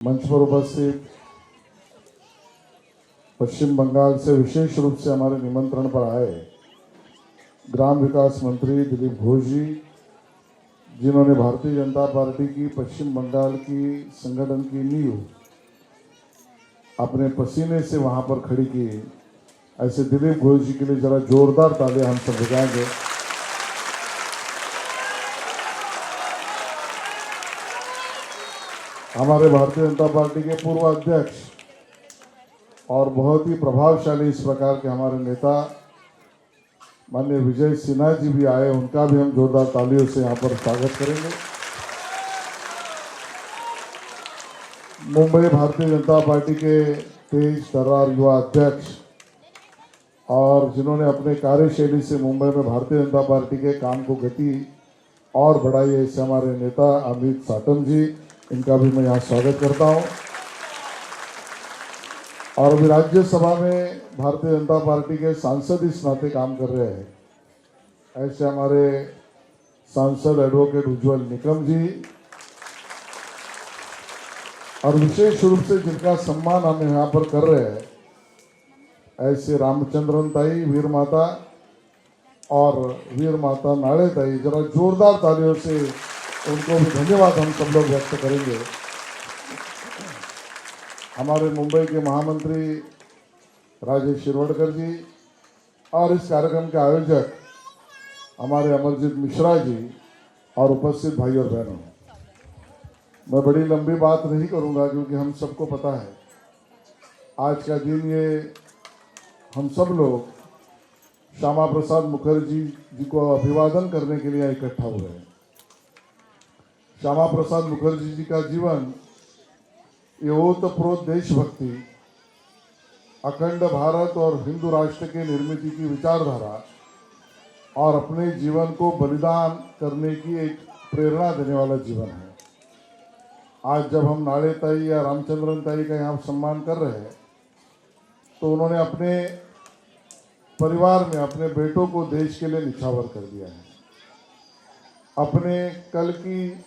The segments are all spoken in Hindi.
मंच पर उपस्थित पश्चिम बंगाल से विशेष रूप से हमारे निमंत्रण पर आए ग्राम विकास मंत्री दिलीप घोष जी, जिन्होंने भारतीय जनता पार्टी की पश्चिम बंगाल की संगठन की नींव अपने पसीने से वहां पर खड़ी की, ऐसे दिलीप घोष जी के लिए जरा जोरदार तालियां हम सब बजाएंगे। हमारे भारतीय जनता पार्टी के पूर्व अध्यक्ष और बहुत ही प्रभावशाली इस प्रकार के हमारे नेता माननीय विजय सिन्हा जी भी आए, उनका भी हम जोरदार तालियों से यहाँ पर स्वागत करेंगे। मुंबई भारतीय जनता पार्टी के तेज तर्रार युवा अध्यक्ष और जिन्होंने अपने कार्यशैली से मुंबई में भारतीय जनता पार्टी के काम को गति और बढ़ाई, ऐसे हमारे नेता अमित साटम जी, इनका भी मैं यहाँ स्वागत करता हूँ। और अभी राज्यसभा में भारतीय जनता पार्टी के सांसद इस नाते काम कर रहे हैं, ऐसे हमारे सांसद एडवोकेट उज्ज्वल निकम जी, और विशेष रूप से जिनका सम्मान हम यहाँ पर कर रहे हैं, ऐसे रामचंद्रन ताई, वीर माता और वीर माता नाड़े ताई, जरा जोरदार तालियों से उनको भी धन्यवाद हम सब लोग व्यक्त करेंगे। हमारे मुंबई के महामंत्री राजेश शिरवड़कर जी और इस कार्यक्रम के आयोजक हमारे अमरजीत मिश्रा जी और उपस्थित भाई और बहनों, मैं बड़ी लंबी बात नहीं करूंगा क्योंकि हम सबको पता है आज का दिन ये हम सब लोग श्यामा प्रसाद मुखर्जी जी को अभिवादन करने के लिए इकट्ठा हुए हैं। श्यामा प्रसाद मुखर्जी जी का जीवन, ये ओतप्रोत देशभक्ति, अखंड भारत और हिंदू राष्ट्र के निर्मित की विचारधारा और अपने जीवन को बलिदान करने की एक प्रेरणा देने वाला जीवन है। आज जब हम नाड़े ताई या रामचंद्रन ताई का यहाँ सम्मान कर रहे हैं, तो उन्होंने अपने परिवार में अपने बेटों को देश के लिए निछावर कर दिया है। अपने कल की,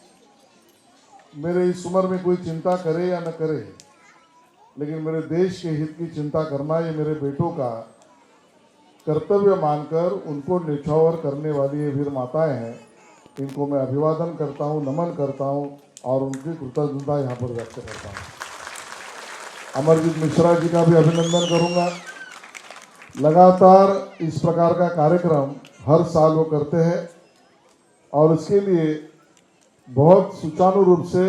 मेरे इस उम्र में कोई चिंता करे या न करे, लेकिन मेरे देश के हित की चिंता करना ये मेरे बेटों का कर्तव्य मानकर उनको निछावर करने वाली ये वीर माताएं हैं। इनको मैं अभिवादन करता हूँ, नमन करता हूँ और उनकी कृतज्ञता यहाँ पर व्यक्त करता हूँ। अमरजीत मिश्रा जी का भी अभिनंदन करूँगा। लगातार इस प्रकार का कार्यक्रम हर साल वो करते हैं और उसके लिए बहुत सुचारू रूप से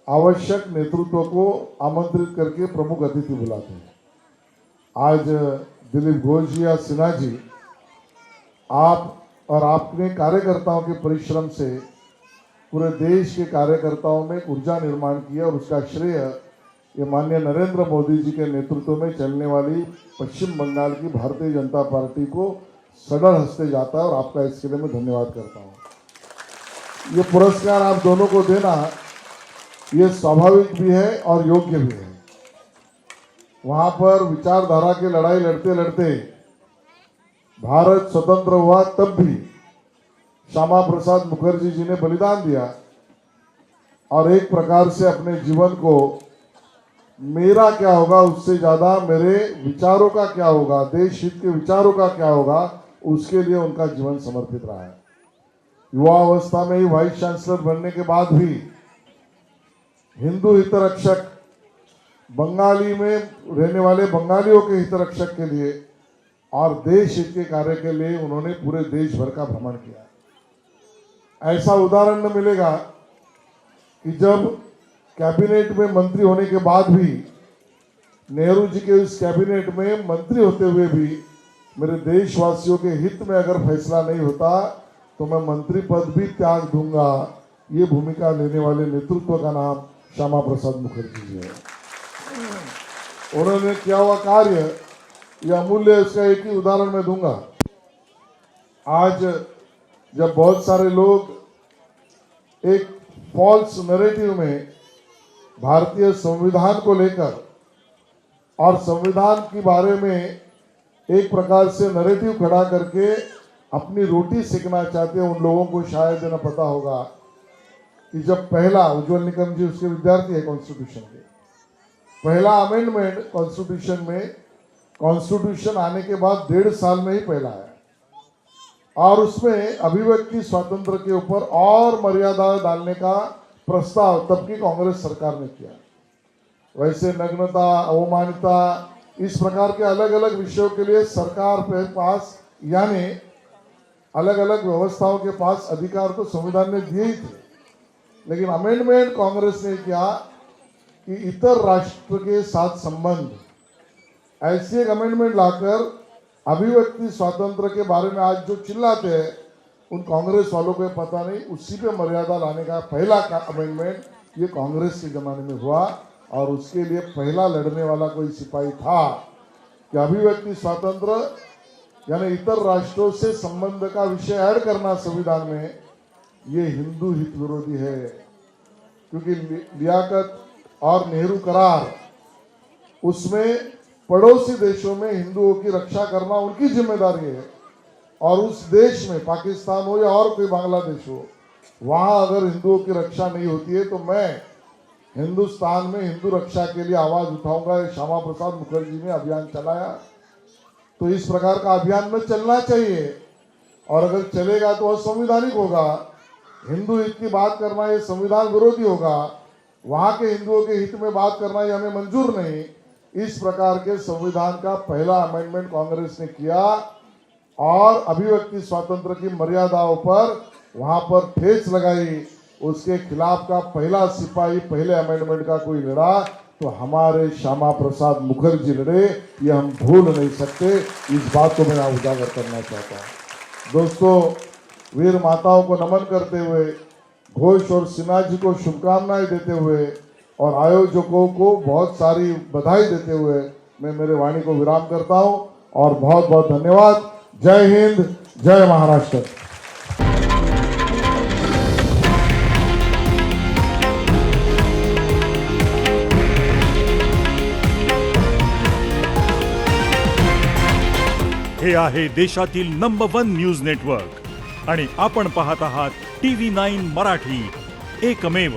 आवश्यक नेतृत्व को आमंत्रित करके प्रमुख अतिथि बुलाते हैं। आज दिलीप घोष जी या सिन्हा जी, आप और आपने कार्यकर्ताओं के परिश्रम से पूरे देश के कार्यकर्ताओं में ऊर्जा निर्माण किया और उसका श्रेय ये माननीय नरेंद्र मोदी जी के नेतृत्व में चलने वाली पश्चिम बंगाल की भारतीय जनता पार्टी को सडल हंसते जाता है और आपका इसके लिए मैं धन्यवाद करता हूँ। ये पुरस्कार आप दोनों को देना ये स्वाभाविक भी है और योग्य भी है। वहां पर विचारधारा की लड़ाई लड़ते लड़ते भारत स्वतंत्र हुआ, तब भी श्यामा प्रसाद मुखर्जी जी ने बलिदान दिया और एक प्रकार से अपने जीवन को मेरा क्या होगा उससे ज्यादा मेरे विचारों का क्या होगा, देश हित के विचारों का क्या होगा, उसके लिए उनका जीवन समर्पित रहा है। युवा अवस्था में ही वाइस चांसलर बनने के बाद भी हिंदू हितरक्षक, बंगाली में रहने वाले बंगालियों के हितरक्षक के लिए और देश हित के कार्य के लिए उन्होंने पूरे देश भर का भ्रमण किया। ऐसा उदाहरण न मिलेगा कि जब कैबिनेट में मंत्री होने के बाद भी, नेहरू जी के उस कैबिनेट में मंत्री होते हुए भी मेरे देशवासियों के हित में अगर फैसला नहीं होता तो मैं मंत्री पद भी त्याग दूंगा। ये भूमिका लेने वाले नेतृत्व का नाम श्यामा प्रसाद मुखर्जी जी है। उन्होंने किया हुआ कार्य ये अमूल्य, इसका एक ही उदाहरण मैं दूंगा। आज जब बहुत सारे लोग एक फॉल्स नैरेटिव में भारतीय संविधान को लेकर और संविधान के बारे में एक प्रकार से नैरेटिव खड़ा करके अपनी रोटी सेकना चाहते हैं, उन लोगों को शायद न पता होगा कि जब पहला, उज्ज्वल निकम जी उसके विद्यार्थी है कॉन्स्टिट्यूशन के, पहला अमेंडमेंट कॉन्स्टिट्यूशन में, कॉन्स्टिट्यूशन आने के बाद 1.5 साल में ही पहला है, और उसमें अभिव्यक्ति स्वातंत्र के ऊपर और मर्यादा डालने का प्रस्ताव तब की कांग्रेस सरकार ने किया। वैसे नग्नता, अवमानिता, इस प्रकार के अलग अलग विषयों के लिए सरकार के पास यानी अलग अलग व्यवस्थाओं के पास अधिकार तो संविधान ने दिए ही थे, लेकिन अमेंडमेंट कांग्रेस ने किया कि इतर राष्ट्र के साथ संबंध, ऐसी एक अमेंडमेंट लाकर अभिव्यक्ति स्वातंत्र के बारे में आज जो चिल्लाते हैं उन कांग्रेस वालों को पता नहीं, उसी पे मर्यादा लाने का पहला अमेंडमेंट ये कांग्रेस के जमाने में हुआ। और उसके लिए पहला लड़ने वाला कोई सिपाही था कि अभिव्यक्ति स्वातंत्र यानी इतर राष्ट्रों से संबंध का विषय ऐड करना संविधान में, ये हिंदू हित विरोधी है। क्योंकि लियाकत और नेहरू करार, उसमें पड़ोसी देशों में हिंदुओं की रक्षा करना उनकी जिम्मेदारी है, और उस देश में पाकिस्तान हो या और कोई बांग्लादेश हो, वहां अगर हिंदुओं की रक्षा नहीं होती है तो मैं हिंदुस्तान में हिंदू रक्षा के लिए आवाज उठाऊंगा। ये श्यामा प्रसाद मुखर्जी ने अभियान चलाया, तो इस प्रकार का अभियान में चलना चाहिए, और अगर चलेगा तो असंवैधानिक होगा। हिंदू हित की बात करना ये संविधान विरोधी होगा, वहां के हिंदुओं के हित में बात करना ये हमें मंजूर नहीं। इस प्रकार के संविधान का पहला अमेंडमेंट कांग्रेस ने किया, और अभिव्यक्ति स्वातंत्र की मर्यादाओं पर वहां पर ठेस लगाई। उसके खिलाफ का पहला सिपाही पहले अमेंडमेंट का कोई लड़ा तो हमारे श्यामा प्रसाद मुखर्जी लड़े, ये हम भूल नहीं सकते। इस बात को मैं उजागर करना चाहता हूँ। दोस्तों, वीर माताओं को नमन करते हुए, घोष और सिन्हा जी को शुभकामनाएं देते हुए और आयोजकों को बहुत सारी बधाई देते हुए मैं मेरे वाणी को विराम करता हूं, और बहुत बहुत धन्यवाद। जय हिंद, जय महाराष्ट्र। हे आहे देशातील नंबर 1 न्यूज नेटवर्क आणि आपण पाहत आहात TV9 मराठी, एकमेव।